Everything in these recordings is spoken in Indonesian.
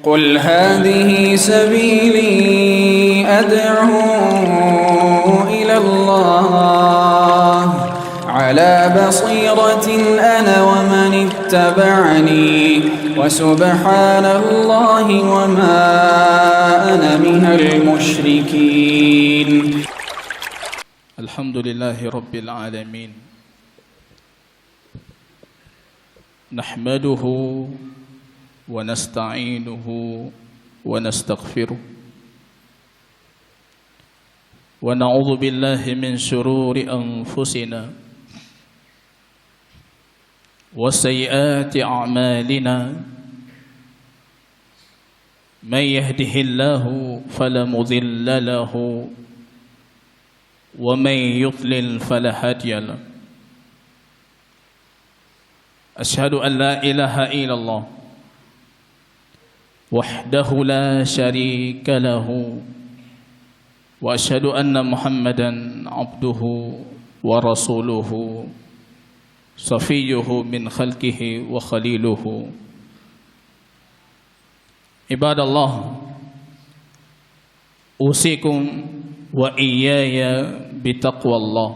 قل هذه سبيلي أدعو إلى الله على بصيرة أنا ومن اتبعني وسبحان الله وما أنا من المشركين. الحمد لله رب العالمين، نحمده ونستعينه ونستغفره ونعوذ بالله من شرور أنفسنا وسيئات أعمالنا، من يهده الله فلا مضل له ومن يضلل فلا هادي له. أشهد أن لا إله إلا الله وحده لا شريك له، وأشهد أن محمدا عبده ورسوله صفيه من خلقه وخليله. عباد الله، أوصيكم وإياي بتقوى الله،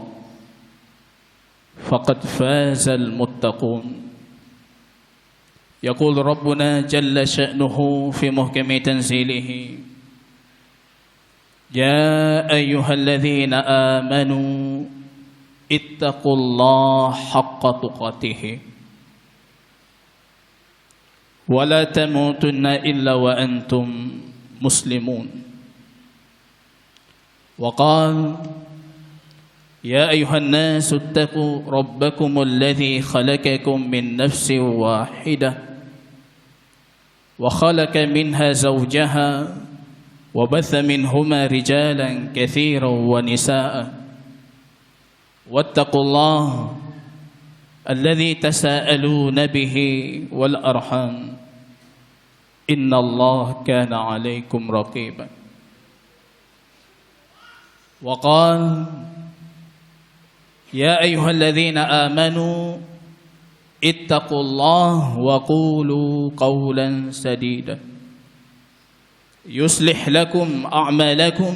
فقد فاز المتقون. يقول ربنا جل شأنه في محكم تنزيله: يا أيها الذين آمنوا اتقوا الله حق تقاته ولا تموتن إلا وأنتم مسلمون. وقال: يا أيها الناس اتقوا ربكم الذي خلقكم من نفس واحدة وخلق منها زوجها وبث منهما رجالا كثيرا ونساء، واتقوا الله الذي تساءلون به والأرحام إن الله كان عليكم رقيبا. وقال: يا أيها الذين آمنوا اتقوا الله وقولوا قولا سديدا يصلح لكم أعمالكم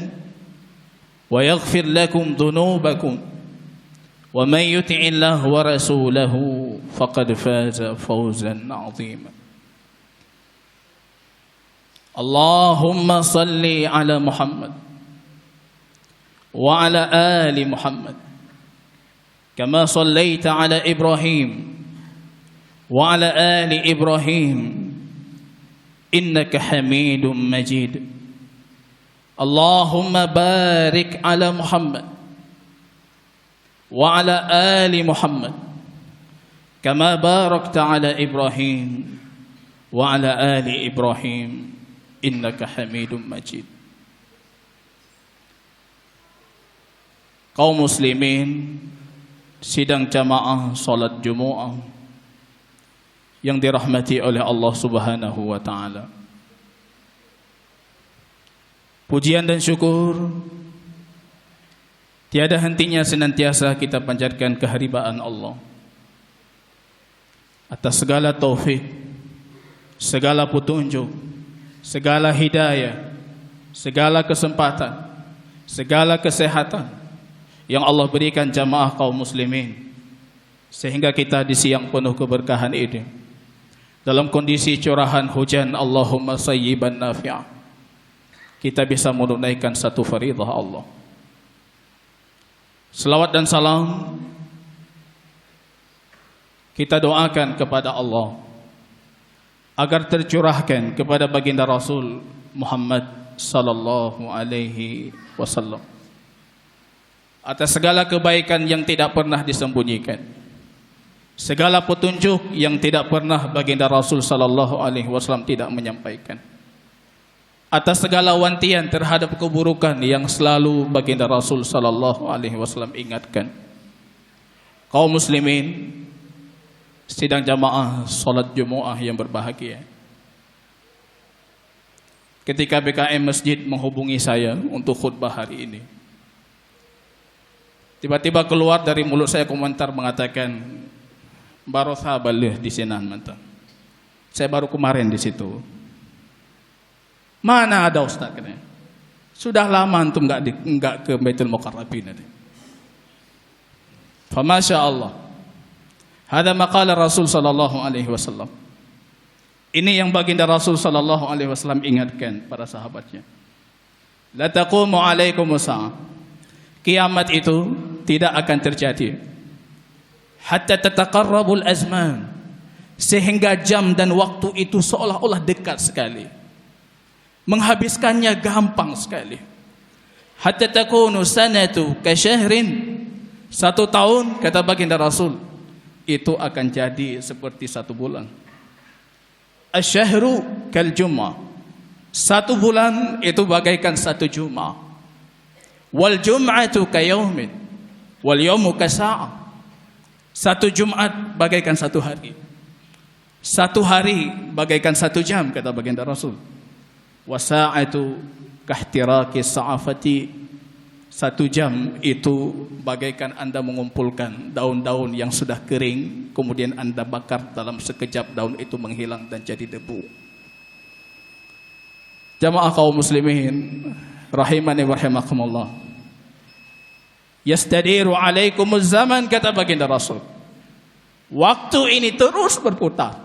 ويغفر لكم ذنوبكم ومن يطع الله ورسوله فقد فاز فوزا عظيما. اللهم صل على محمد وعلى آل محمد كما صليت على إبراهيم وعلى آل إبراهيم إنك حميد مجيد. اللهم بارك على محمد وعلى آل محمد كما باركت على إبراهيم وعلى آل إبراهيم إنك حميد مجيد. Kaum muslimin, sidang jamaah salat Jumat yang dirahmati oleh Allah Subhanahu wa taala. Pujian dan syukur tiada hentinya senantiasa kita panjatkan kehadiran Allah atas segala taufik, segala petunjuk, segala hidayah, segala kesempatan, segala kesehatan yang Allah berikan jamaah kaum muslimin, sehingga kita di siang penuh keberkahan ini dalam kondisi curahan hujan Allahumma sayyiban nafi'ah, kita bisa menunaikan satu faridah Allah. Selawat dan salam kita doakan kepada Allah agar tercurahkan kepada baginda Rasul Muhammad sallallahu alaihi wasallam atas segala kebaikan yang tidak pernah disembunyikan, segala petunjuk yang tidak pernah baginda Rasul sallallahu alaihi wasallam tidak menyampaikan, atas segala wantian terhadap keburukan yang selalu baginda Rasul sallallahu alaihi wasallam ingatkan. Kaum muslimin, sidang jamaah salat Jumat yang berbahagia, ketika BKM Masjid menghubungi saya untuk khutbah hari ini, tiba-tiba keluar dari mulut saya komentar mengatakan, baru sahabat di sini mantan. Saya baru kemarin di situ. Mana ada Ustaz katanya. Sudah lama antum enggak ke Baitul Muqarrabin. Fa masya Allah. Hada maqala Rasul sallallahu alaihi wasallam. Ini yang baginda Rasul sallallahu alaihi wasallam ingatkan para sahabatnya. La taqumu alaikum sa'ah. Kiamat itu tidak akan terjadi hatta tataqarrabul azman, sehingga jam dan waktu itu seolah-olah dekat sekali. Menghabiskannya gampang sekali. Hatta takunu sanatu kasyahrin. 1 tahun kata baginda Rasul itu akan jadi seperti 1 bulan. Asyahru kal jum'ah. 1 bulan itu bagaikan 1 Jumat. Wal jum'atu kayaumin. Wal yaumu kasa'ah. 1 Jumat bagaikan 1 hari. 1 hari bagaikan 1 jam kata baginda Rasul. Wasa'atu kahtiraki sa'afati. 1 jam itu bagaikan Anda mengumpulkan daun-daun yang sudah kering, kemudian Anda bakar dalam sekejap, daun itu menghilang dan jadi debu. Jamaah kaum muslimin rahimani wa rahimakumullah. Yastadiru alaikumuz zaman kata baginda Rasul. Waktu ini terus berputar.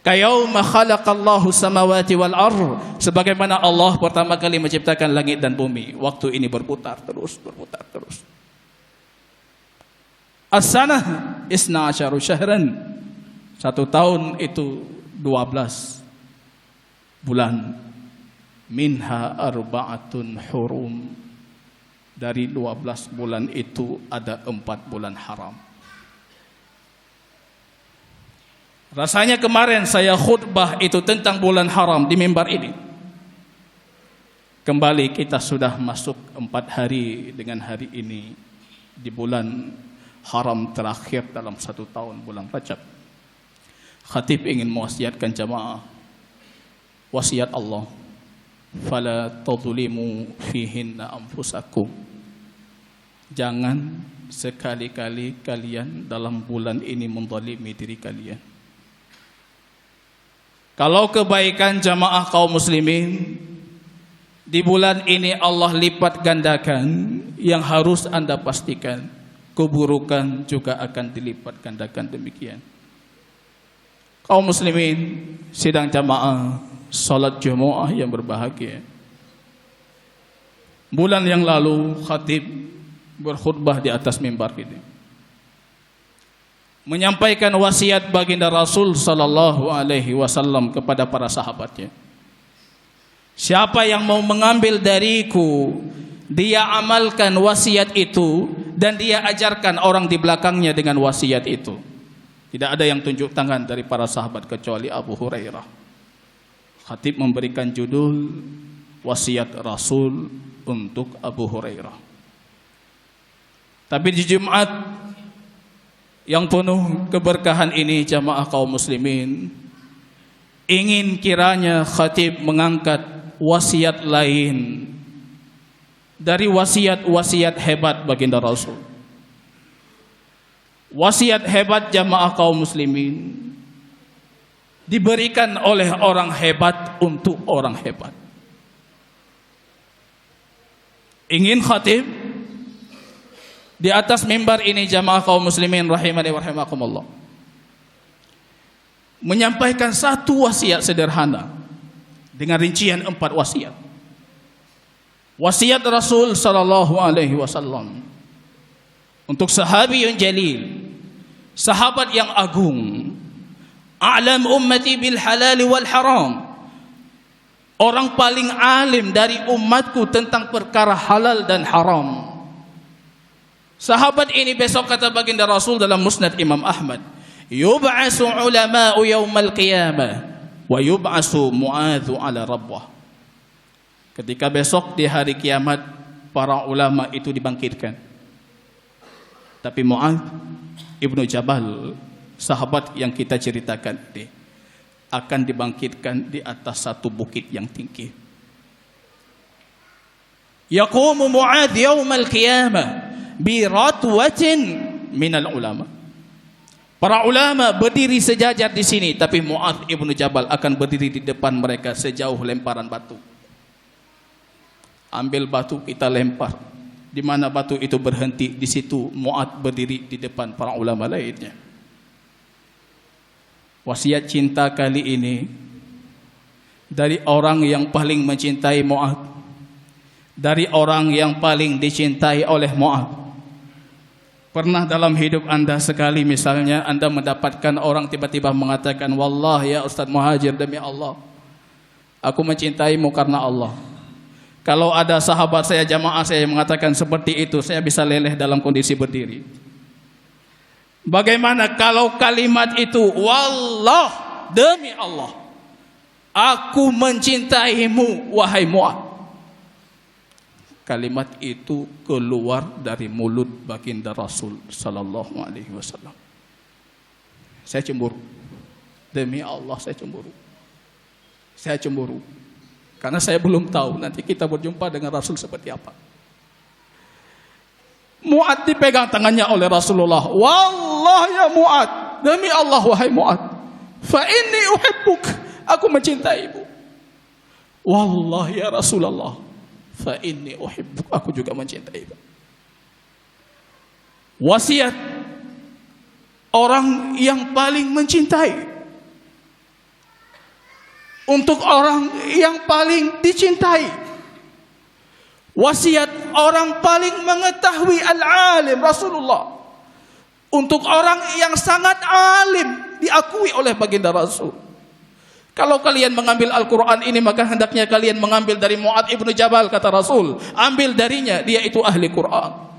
Kayauma khalaqallahu samawati wal ardh, sebagaimana Allah pertama kali menciptakan langit dan bumi. Waktu ini berputar terus. As-sanah isna asyaru syahran. 1 tahun itu 12 bulan. Minha arba'atun hurum. Dari 12 bulan itu ada 4 bulan haram. Rasanya kemarin saya khutbah itu tentang bulan haram di mimbar ini. Kembali kita sudah masuk 4 hari dengan hari ini di bulan haram terakhir dalam 1 tahun, bulan Rajab. Khatib ingin mewasiatkan jamaah, wasiat Allah, fala tadzulimu fihinna anfusakum. Jangan sekali-kali kalian dalam bulan ini menzalimi diri kalian. Kalau kebaikan jamaah kaum muslimin di bulan ini Allah lipat gandakan, yang harus Anda pastikan keburukan juga akan dilipat gandakan demikian. Kaum muslimin sidang jamaah salat Jumat yang berbahagia. Bulan yang lalu khatib berkhutbah di atas mimbar ini, menyampaikan wasiat baginda Rasul sallallahu alaihi wasallam kepada para sahabatnya. Siapa yang mau mengambil dariku, dia amalkan wasiat itu dan dia ajarkan orang di belakangnya dengan wasiat itu. Tidak ada yang tunjuk tangan dari para sahabat kecuali Abu Hurairah. Khatib memberikan judul wasiat Rasul untuk Abu Hurairah. Tapi di Jumat yang penuh keberkahan ini jamaah kaum muslimin, ingin kiranya khatib mengangkat wasiat lain dari wasiat-wasiat hebat baginda Rasul. Wasiat hebat jamaah kaum muslimin diberikan oleh orang hebat untuk orang hebat. Ingin khatib di atas mimbar ini jamaah kaum muslimin rahimani wa rahimakumullah menyampaikan 1 wasiat sederhana dengan rincian 4 wasiat. Wasiat Rasul sallallahu alaihi wasallam untuk sahabiyun jalil, sahabat yang agung, a'lam ummati bil halal wal haram, orang paling alim dari umatku tentang perkara halal dan haram. Sahabat ini besok kata baginda Rasul dalam Musnad Imam Ahmad, yub'asu ulama'u yaumal qiyamah wa yub'asu Mu'adzu ala rabbah. Ketika besok di hari kiamat para ulama itu dibangkitkan. Tapi Mu'adz ibnu Jabal, sahabat yang kita ceritakan ini, akan dibangkitkan di atas 1 bukit yang tinggi. Yaqumu Mu'adz yaumal qiyamah biratwatin minal ulama. Para ulama berdiri sejajar di sini, tapi Mu'adz ibnu Jabal akan berdiri di depan mereka sejauh lemparan batu. Ambil batu kita lempar. Di mana batu itu berhenti, di situ Mu'adz berdiri di depan para ulama lainnya. Wasiat cinta kali ini dari orang yang paling mencintai Mu'adz, dari orang yang paling dicintai oleh Mu'adz. Pernah dalam hidup anda sekali misalnya anda mendapatkan orang tiba-tiba mengatakan, wallah ya Ustaz Muhajir, demi Allah aku mencintaimu karena Allah. Kalau ada sahabat saya, jamaah saya yang mengatakan seperti itu, saya bisa leleh dalam kondisi berdiri. Bagaimana kalau kalimat itu, wallah, demi Allah aku mencintaimu wahai Mu'adz. Kalimat itu keluar dari mulut baginda Rasul sallallahu alaihi wasallam. Saya cemburu. Demi Allah saya cemburu. Saya cemburu. Karena saya belum tahu nanti kita berjumpa dengan Rasul seperti apa. Mu'adz dipegang tangannya oleh Rasulullah. Wallah ya Mu'adz, demi Allah wahai Mu'adz, fa inni uhibbuk, aku mencintaimu. Wallah ya Rasulullah, fa inni uhibbuk, aku juga mencintaimu. Wasiat orang yang paling mencintai untuk orang yang paling dicintai. Wasiat orang paling mengetahui al-alim Rasulullah untuk orang yang sangat alim diakui oleh baginda Rasul. Kalau kalian mengambil Al-Quran ini, maka hendaknya kalian mengambil dari Mu'adz ibnu Jabal, kata Rasul. Ambil darinya, dia itu ahli Quran.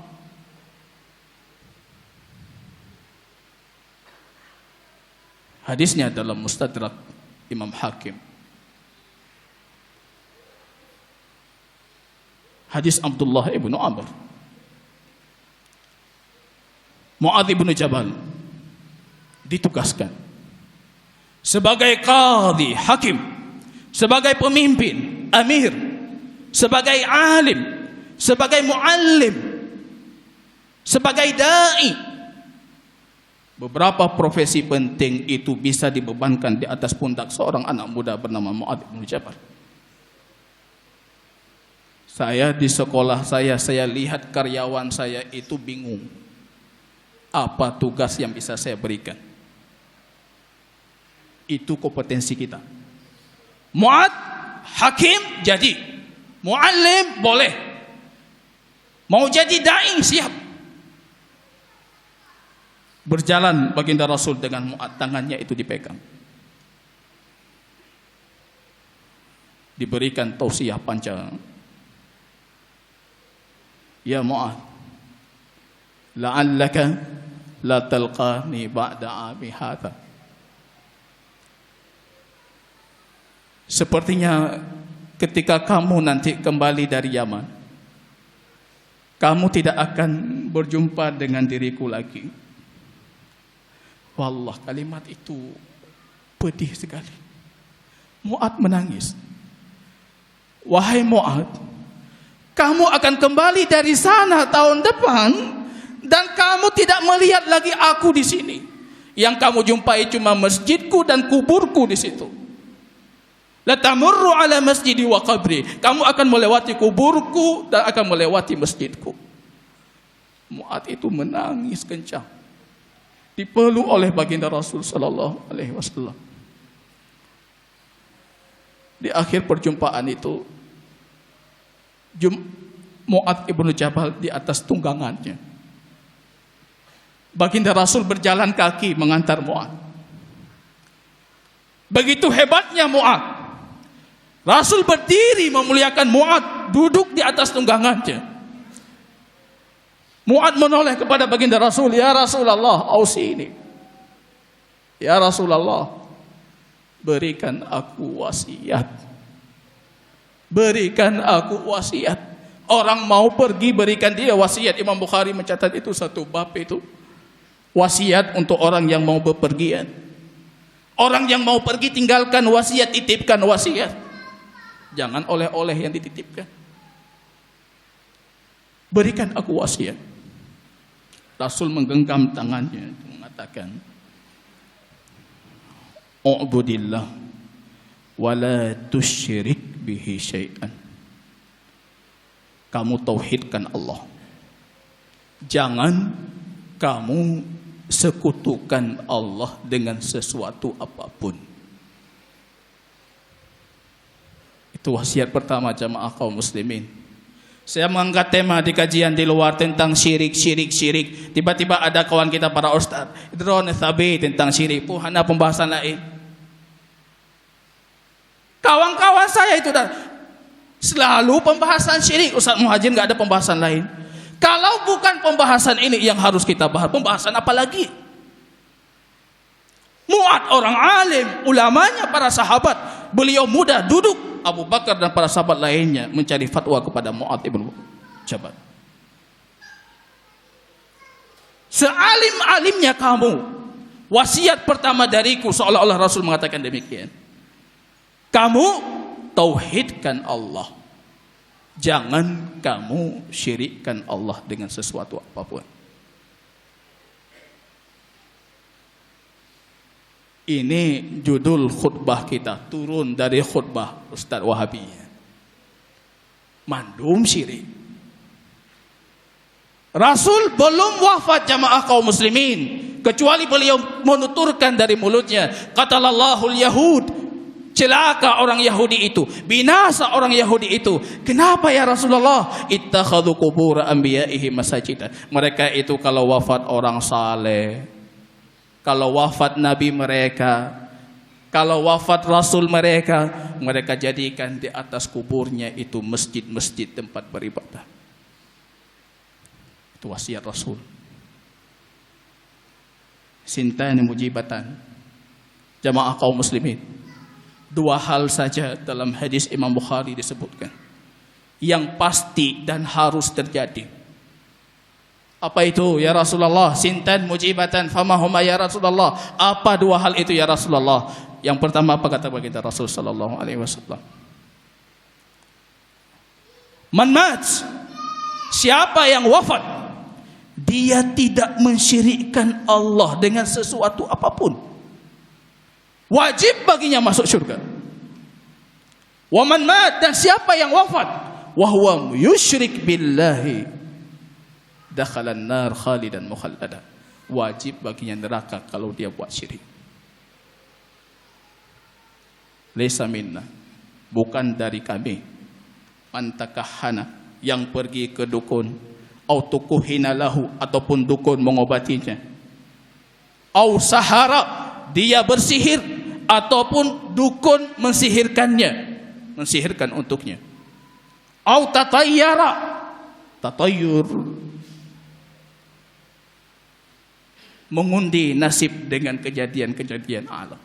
Hadisnya dalam Mustadrak Imam Hakim. Hadis Abdullah ibnu Amr. Mu'adz ibnu Jabal ditugaskan sebagai qadhi, hakim, sebagai pemimpin, amir, sebagai alim, sebagai muallim, sebagai dai. Beberapa profesi penting itu bisa dibebankan di atas pundak seorang anak muda bernama Mu'adz bin Jabal. Saya di sekolah saya lihat karyawan saya itu bingung. Apa tugas yang bisa saya berikan? Itu kompetensi kita. Mu'adz hakim jadi, muallim boleh, mau jadi dai siap. Berjalan baginda Rasul dengan Mu'adz, tangannya itu dipegang, diberikan tausiah panjang. Ya Mu'adz, la'allaka la talqani ba'da 'ami hadha. Sepertinya ketika kamu nanti kembali dari Yaman, kamu tidak akan berjumpa dengan diriku lagi. Wallah, kalimat itu pedih sekali. Mu'adz menangis. Wahai Mu'adz, kamu akan kembali dari sana tahun depan dan kamu tidak melihat lagi aku di sini. Yang kamu jumpai cuma masjidku dan kuburku di situ. La tamurru ala masjidi wa qabri. Kamu akan melewati kuburku dan akan melewati masjidku. Mu'adz itu menangis kencang, dipeluk oleh baginda Rasul sallallahu alaihi wasallam. Di akhir perjumpaan itu, Mu'adz ibnu Jabal di atas tunggangannya. Baginda Rasul berjalan kaki mengantar Mu'adz. Begitu hebatnya Mu'adz, Rasul berdiri memuliakan Mu'adz, duduk di atas tunggangannya. Mu'adz menoleh kepada baginda Rasul, ya Rasulullah, ausini. Ya Rasulullah, berikan aku wasiat. Berikan aku wasiat. Orang mau pergi, berikan dia wasiat. Imam Bukhari mencatat itu satu bab itu. Wasiat untuk orang yang mau bepergian. Orang yang mau pergi tinggalkan wasiat, titipkan wasiat. Jangan oleh-oleh yang dititipkan. Berikan aku wasiat. Rasul menggenggam tangannya mengatakan, U'budillah wa la tusyrik bihi syai'an. Kamu tauhidkan Allah. Jangan kamu sekutukan Allah dengan sesuatu apapun. Itu wasiat pertama jamaah kaum muslimin. Saya mengangkat tema di kajian di luar tentang syirik. Tiba-tiba ada kawan kita para ustaz, drone thabi tentang syirik. Puhana pembahasan lain. Kawan-kawan saya itu dah selalu pembahasan syirik. Ustaz Muhajir nggak ada pembahasan lain. Kalau bukan pembahasan ini yang harus kita bahas, pembahasan apa lagi? Mu'ad orang alim, ulamanya para sahabat. Beliau muda duduk. Abu Bakar dan para sahabat lainnya mencari fatwa kepada Mu'ad ibn Jabal. Sealim-alimnya kamu, wasiat pertama dariku seolah-olah Rasul mengatakan demikian. Kamu tauhidkan Allah. Jangan kamu syirikkan Allah dengan sesuatu apapun. Ini judul khutbah kita, turun dari khutbah Ustaz Wahabi. Mandum syirik. Rasul belum wafat jamaah kaum muslimin, kecuali beliau menuturkan dari mulutnya, qatalallahul yahud, celaka orang Yahudi itu, binasa orang Yahudi itu. Kenapa ya Rasulullah? Ittakhadhu qubur anbiya'ihi masajida. Mereka itu kalau wafat orang saleh, kalau wafat nabi mereka, kalau wafat rasul mereka, mereka jadikan di atas kuburnya itu masjid-masjid tempat beribadah. Itu wasiat Rasul. Sintan mujibatan. Jamaah kaum muslimin, dua hal saja dalam hadis Imam Bukhari disebutkan yang pasti dan harus terjadi. Apa itu ya Rasulullah? Sintan mujibatan famahuma ya Rasulullah. Apa dua hal itu ya Rasulullah? Yang pertama apa kata baginda Rasul sallallahu alaihi wasallam? Man mat, siapa yang wafat, dia tidak mensyirikkan Allah dengan sesuatu apapun, wajib baginya masuk surga. Wa man mat, dan siapa yang wafat wa huwa yusyrik billahi, dakhalan nar khalidan mukhallada, wajib baginya neraka kalau dia buat syirik. Laisa minna, bukan dari kami. Mantakahana, yang pergi ke dukun, au tukuhina lahu, ataupun dukun mengobatinya, au sahara, dia bersihir, ataupun dukun mensihirkannya, mensihirkan untuknya, au tatayyara, tatayyur, mengundi nasib dengan kejadian-kejadian alam.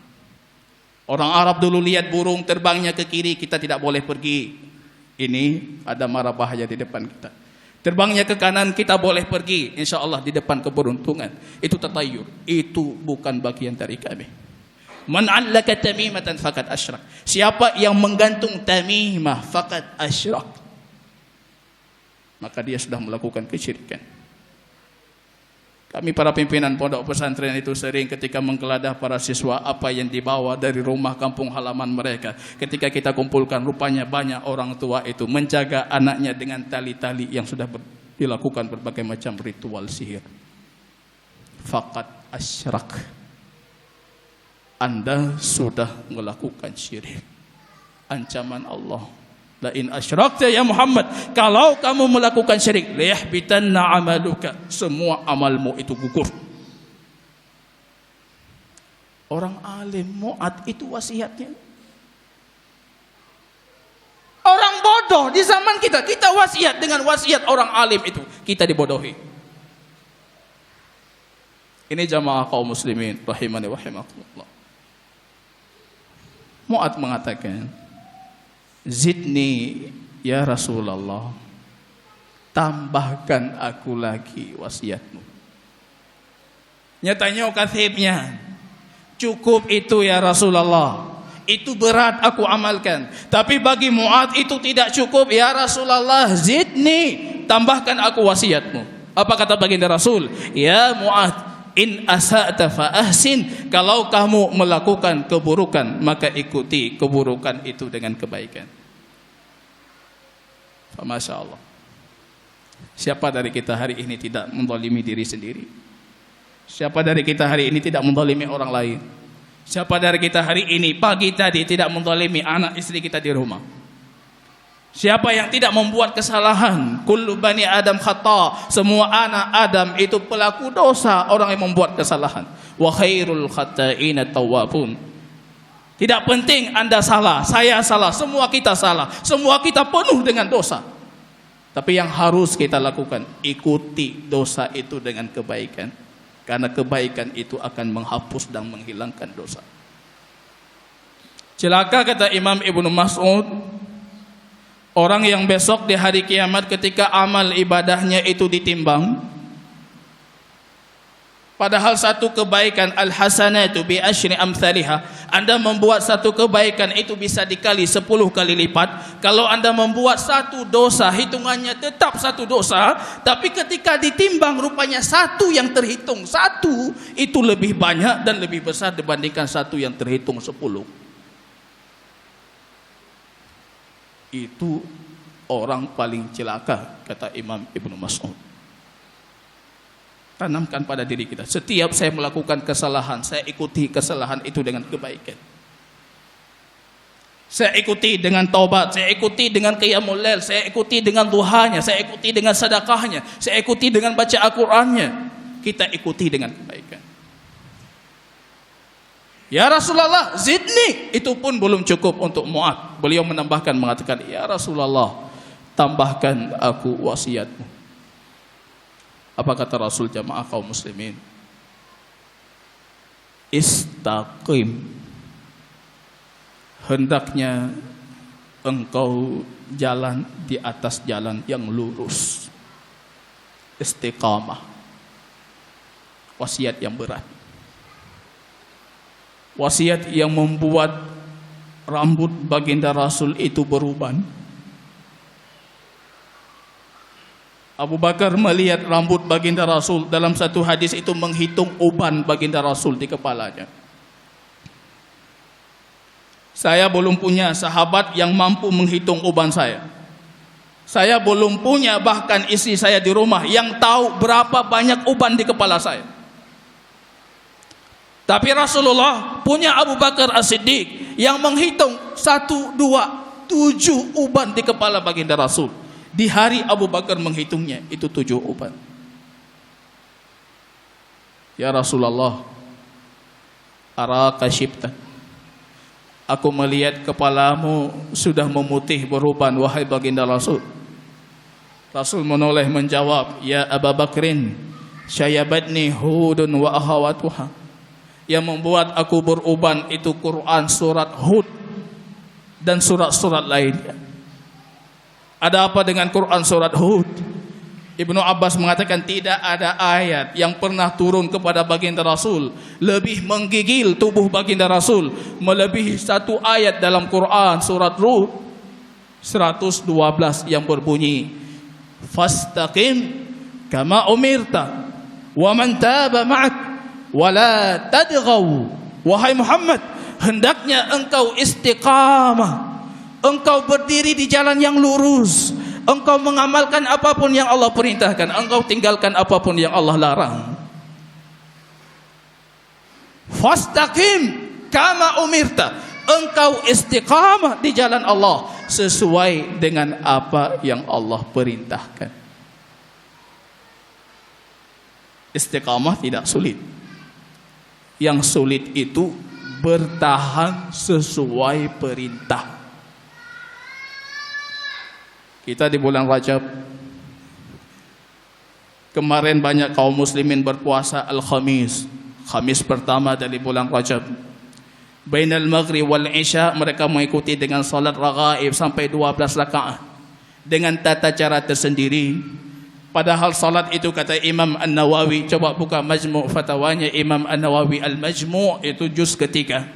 Orang Arab dulu lihat burung terbangnya ke kiri, kita tidak boleh pergi. Ini ada mara bahaya di depan kita. Terbangnya ke kanan, kita boleh pergi. Insya Allah di depan keberuntungan. Itu tatayyur. Itu bukan bagian dari kami. Man 'allaka tamimatan faqad asyrak. Siapa yang menggantung tamimah faqad asyrak, maka dia sudah melakukan kesyirikan. Kami para pimpinan pondok pesantren itu sering ketika menggeledah para siswa apa yang dibawa dari rumah kampung halaman mereka. Ketika kita kumpulkan, rupanya banyak orang tua itu menjaga anaknya dengan tali-tali yang sudah dilakukan berbagai macam ritual sihir. Faqad asyrak. Anda sudah melakukan syirik. Ancaman Allah. La in asyrakta ya Muhammad, kalau kamu melakukan syirik, layahbitanna amaluka, semua amalmu itu gugur. Orang alim Mu'ad itu wasiatnya. Orang bodoh di zaman kita wasiat dengan wasiat orang alim itu, kita dibodohi. Ini jamaah kaum muslimin rahimani wa rahimakumullah. Mu'ad mengatakan, zidni ya Rasulullah, tambahkan aku lagi wasiatmu. Nyatanya kathibnya, cukup itu ya Rasulullah, itu berat aku amalkan. Tapi bagi Mu'ad itu tidak cukup ya Rasulullah, zidni, tambahkan aku wasiatmu. Apa kata baginda Rasul? Ya Mu'ad, In asa'ta fa ahsin. Kalau kamu melakukan keburukan, maka ikuti keburukan itu dengan kebaikan. Masya Allah. Siapa dari kita hari ini tidak menzalimi diri sendiri? Siapa dari kita hari ini tidak menzalimi orang lain? Siapa dari kita hari ini pagi tadi tidak menzalimi anak istri kita di rumah? Siapa yang tidak membuat kesalahan? Kullu bani Adam khata. Semua anak Adam itu pelaku dosa, orang yang membuat kesalahan. Wa khairul khata'ina tawwabun. Tidak penting Anda salah, saya salah, semua kita salah, semua kita penuh dengan dosa. Tapi yang harus kita lakukan, ikuti dosa itu dengan kebaikan. Karena kebaikan itu akan menghapus dan menghilangkan dosa. Celaka, kata Imam Ibnu Mas'ud, orang yang besok di hari kiamat ketika amal ibadahnya itu ditimbang, padahal satu kebaikan al-hasanatu bi asyri amsalihah. Anda membuat satu kebaikan itu bisa dikali 10 kali lipat. Kalau Anda membuat satu dosa, hitungannya tetap satu dosa, tapi ketika ditimbang rupanya satu yang terhitung, satu itu lebih banyak dan lebih besar dibandingkan satu yang terhitung 10. Itu orang paling celaka, kata Imam Ibnu Mas'ud. Tanamkan pada diri kita, setiap saya melakukan kesalahan, saya ikuti kesalahan itu dengan kebaikan. Saya ikuti dengan taubat, saya ikuti dengan qiyamul lail, saya ikuti dengan duhanya, saya ikuti dengan sedekahnya, saya ikuti dengan baca Al-Qur'annya. Kita ikuti dengan kebaikan. Ya Rasulullah, zidni. Itu pun belum cukup untuk Mu'adz. Beliau menambahkan, mengatakan, ya Rasulullah, tambahkan aku wasiatmu. Apa kata Rasul, jamaah kaum muslimin? Istaqim. Hendaknya engkau jalan di atas jalan yang lurus. Istiqamah. Wasiat yang berat. Wasiat yang membuat rambut baginda Rasul itu beruban. Abu Bakar melihat rambut baginda Rasul, dalam satu hadis itu menghitung uban baginda Rasul di kepalanya. Saya belum punya sahabat yang mampu menghitung uban saya. Saya belum punya bahkan istri saya di rumah yang tahu berapa banyak uban di kepala saya. Tapi Rasulullah punya Abu Bakar As-Siddiq yang menghitung 1, 2, 7 uban di kepala baginda Rasul. Di hari Abu Bakar menghitungnya itu 7 uban. Ya Rasulullah, araka syibtan. Aku melihat kepalamu sudah memutih beruban, wahai baginda Rasul. Rasul menoleh menjawab, ya Abu Bakrin, syayabatni Hudun wa akhawatuha. Yang membuat aku beruban itu Quran surat Hud dan surat-surat lainnya. Ada apa dengan Quran surat Hud? Ibnu Abbas mengatakan tidak ada ayat yang pernah turun kepada baginda Rasul lebih menggigil tubuh baginda Rasul melebihi satu ayat dalam Quran surat Hud 112 yang berbunyi, fastaqim kama umirta wa man taba ma'ak wa la tadghaw. Wahai Muhammad, hendaknya engkau istiqamah, engkau berdiri di jalan yang lurus, engkau mengamalkan apapun yang Allah perintahkan, engkau tinggalkan apapun yang Allah larang. Fastaqim kama umirta, engkau istiqamah di jalan Allah sesuai dengan apa yang Allah perintahkan. Istiqamah tidak sulit. Yang sulit itu bertahan sesuai perintah. Kita di bulan Rajab kemarin banyak kaum muslimin berpuasa Al-Khamis, Khamis pertama dari bulan Rajab. Bainal maghrib wal isya mereka mengikuti dengan salat raghaib sampai 12 rakaat dengan tata cara tersendiri. Padahal salat itu, kata Imam An-Nawawi, coba buka majmu' fatwanya Imam An-Nawawi, Al-Majmu' itu juz ketiga.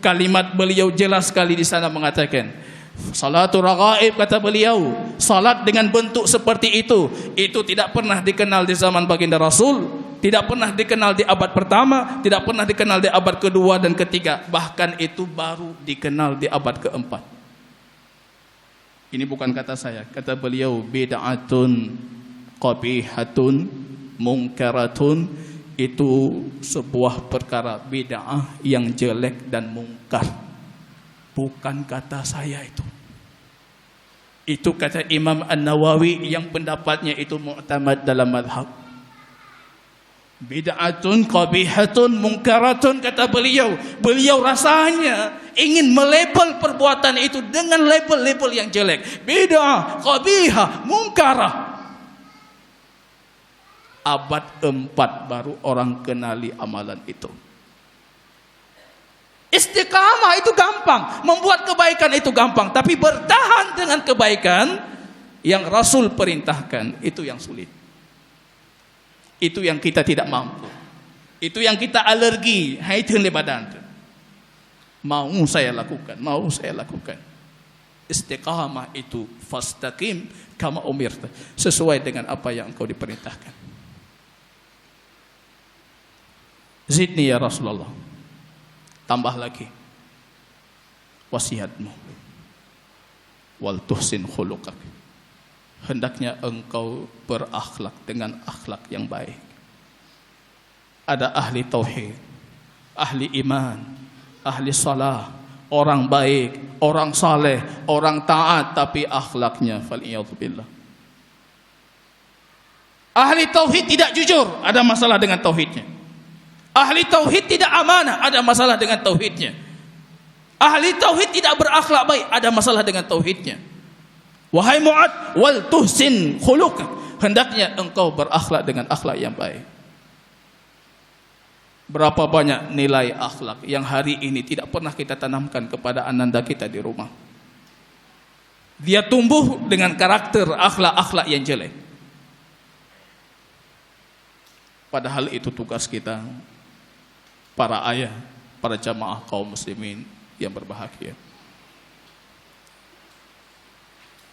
Kalimat beliau jelas sekali di sana mengatakan, Salatul raghaib, kata beliau, salat dengan bentuk seperti itu tidak pernah dikenal di zaman baginda Rasul, tidak pernah dikenal di abad pertama, tidak pernah dikenal di abad kedua dan ketiga, bahkan itu baru dikenal di abad keempat. Ini bukan kata saya, kata beliau, bid'atun qabihatun mungkaratun, itu sebuah perkara bid'ah yang jelek dan mungkar. Bukan kata saya itu. Itu kata Imam An-Nawawi yang pendapatnya itu mu'tamad dalam madhab. Bid'atun qabihatun mungkaratun, kata beliau. Beliau rasanya ingin melabel perbuatan itu dengan label-label yang jelek. Bid'ah, qabihah, mungkarah. Abad 4 baru orang kenali amalan itu. Istiqamah itu gampang, membuat kebaikan itu gampang, tapi bertahan dengan kebaikan yang Rasul perintahkan itu yang sulit. Itu yang kita tidak mampu. Itu yang kita alergi, haitun di badan. Mau saya lakukan, mau saya lakukan. Istiqamah itu fastaqim kama umirta, sesuai dengan apa yang engkau diperintahkan. Zidni ya Rasulullah. Tambah lagi wasiatmu. Wal tuhsin khuluqak. Hendaknya engkau berakhlak dengan akhlak yang baik. Ada ahli tauhid, ahli iman, ahli salah, orang baik, orang saleh, orang taat, tapi akhlaknya fal'iyadzubillah. Ahli tauhid tidak jujur, ada masalah dengan tauhidnya. Ahli tauhid tidak amanah, ada masalah dengan tauhidnya. Ahli tauhid tidak berakhlak baik, ada masalah dengan tauhidnya. Wahai Mu'ad, wal tuhsin khuluqak, hendaknya engkau berakhlak dengan akhlak yang baik. Berapa banyak nilai akhlak yang hari ini tidak pernah kita tanamkan kepada ananda kita di rumah. Dia tumbuh dengan karakter akhlak-akhlak yang jelek. Padahal itu tugas kita, para ayah, para jamaah kaum muslimin yang berbahagia.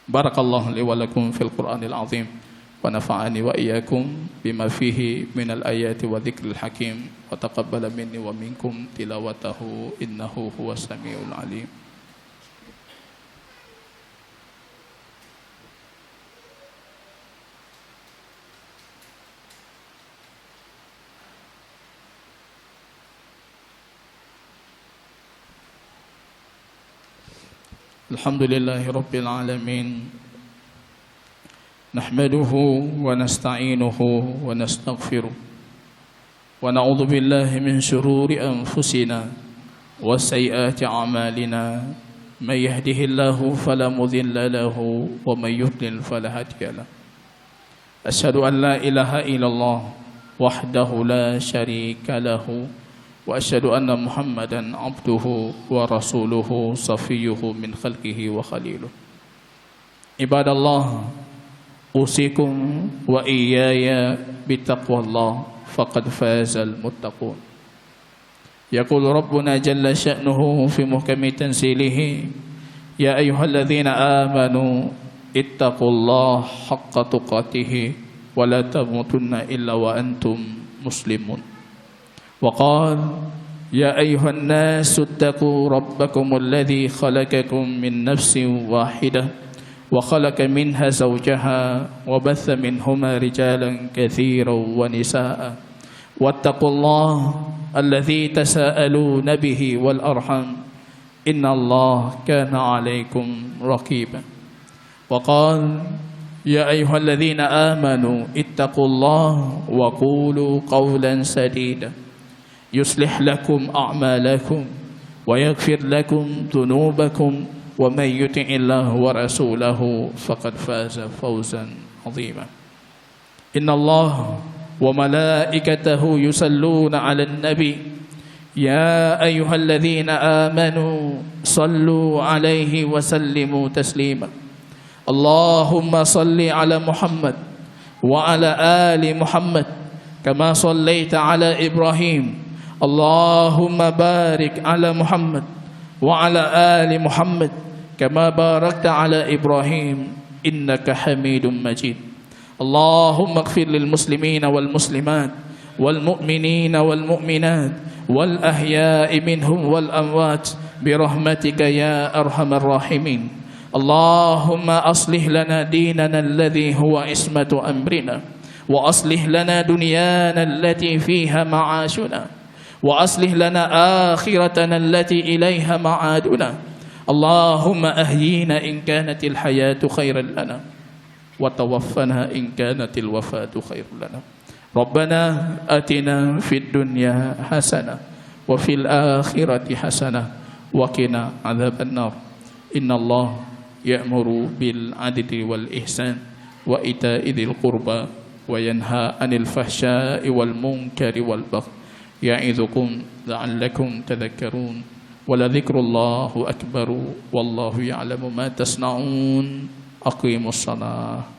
Barakallahu li wa lakum fil Qur'anil azim wa nafa'ani wa iyyakum bima fihi minal ayati wa dzikril hakim wa taqabbala minni wa minkum tilawatahu innahu huwas samiul alim. Alhamdulillahi Rabbil Alamin. Nahmaduhu wa nasta'inuhu wa nastaghfiruh. Wa na'udhu billahi min syururi anfusina wa sayyiati a'malina. Man yahdihillahu fala mudilla lahu wa man yudlil fala hadiya lahu. Asyhadu an la ilaha illallah wahdahu la syarika lahu. وأشهد أن محمدا عبده ورسوله صفيه من خلقه وخليله. عباد الله أوصيكم وإياي بتقوى الله فقد فاز المتقون. يقول ربنا جل شأنه في محكم تنزيله يا أيها الذين آمنوا اتقوا الله حق تقاته ولا تموتن إلا وأنتم مسلمون. وقال يا أيها الناس اتقوا ربكم الذي خلقكم من نفس واحدة وخلق منها زوجها وبث منهما رجالا كثيرا ونساء واتقوا الله الذي تساءلون به والأرحم إن الله كان عليكم رقيبا. وقال يا أيها الذين آمنوا اتقوا الله وقولوا قولا سديدا يصلح لكم أعمالكم ويغفر لكم ذنوبكم ومن يطع الله ورسوله فقد فاز فوزا عظيما. إن الله وملائكته يصلون على النبي يا أيها الذين آمنوا صلوا عليه وسلموا تسليما. اللهم صل على محمد وعلى آل محمد كما صليت على إبراهيم. اللهم بارك على محمد وعلى آل محمد كما باركت على إبراهيم إنك حميد مجيد. اللهم اغفر للمسلمين والمسلمات والمؤمنين والمؤمنات والأحياء منهم والأموات برحمتك يا أرحم الراحمين. اللهم أصلح لنا ديننا الذي هو عصمة أمرنا، وأصلح لنا دنيانا التي فيها معاشنا، وأصلح لنا آخرتنا التي إليها معادنا. اللهم أحيينا إن كانت الحياة خيرا لنا، وتوفنا إن كانت الوفاة خيرا لنا. ربنا آتنا في الدنيا حسنة وفي الآخرة حسنة وقنا عذاب النار. إن الله يأمر بالعدل والإحسان وإيتاء ذي القربى وينهى عن الفحشاء والمنكر والبغي يعظكم لعلكم تذكرون. ولذكر الله أكبر والله يعلم ما تصنعون. أقيموا الصلاة.